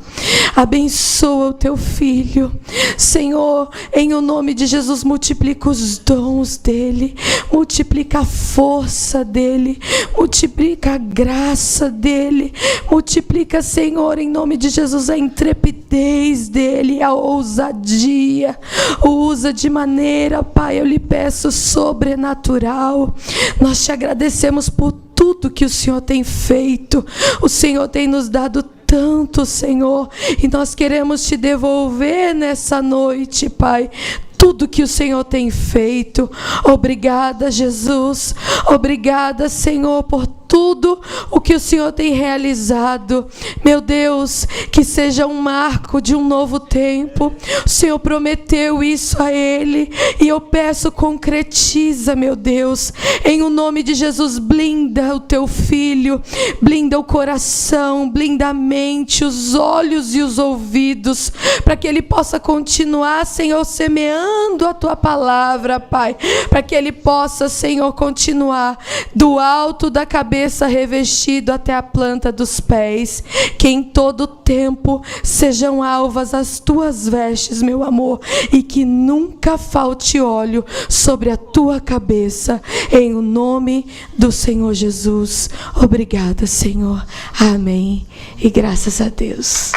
Abençoa o teu filho. Senhor, em o nome de Jesus, multiplica os dons dele, multiplica a força dele, multiplica a graça dele, multiplica, Senhor, em nome de Jesus, a intrepidez dele, a ousadia. O usa de maneira, Pai, eu lhe peço, sobrenatural. Nós te agradecemos por tudo que o Senhor tem feito. O Senhor tem nos dado tanto, Senhor, e nós queremos te devolver nessa noite, Pai, tudo que o Senhor tem feito. Obrigada, Jesus. Obrigada, Senhor, por tudo o que o Senhor tem realizado. Meu Deus, que seja um marco de um novo tempo. O Senhor prometeu isso a ele e eu peço, concretiza, meu Deus. Em o nome de Jesus, blinda o teu filho, blinda o coração, blinda a mente, os olhos e os ouvidos, para que ele possa continuar, Senhor, semeando a tua palavra, Pai, para que ele possa, Senhor, continuar do alto da cabeça cabeça revestido até a planta dos pés, que em todo tempo sejam alvas as tuas vestes, meu amor, e que nunca falte óleo sobre a tua cabeça, em o nome do Senhor Jesus. Obrigada, Senhor. Amém. E graças a Deus.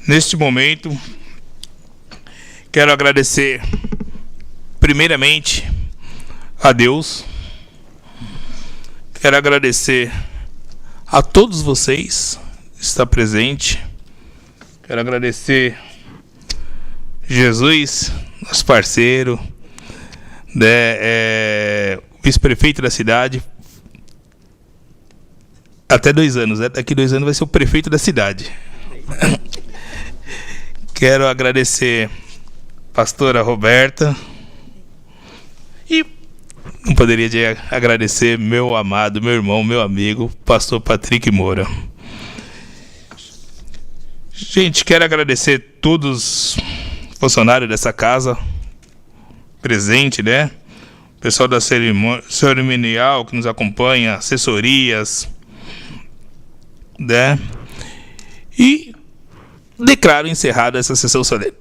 Neste momento, quero agradecer primeiramente a Deus. Quero agradecer a todos vocês que estão presentes. Quero agradecer Jesus, nosso parceiro, o vice-prefeito da cidade. Até 2 anos, né? Daqui 2 anos vai ser o prefeito da cidade. Quero agradecer a pastora Roberta. E não poderia agradecer meu amado, meu irmão, meu amigo, pastor Patrick Moura. Gente, quero agradecer todos os funcionários dessa casa presente, né? O pessoal da cerimonial que nos acompanha, assessorias, né? E declaro encerrada essa sessão solene.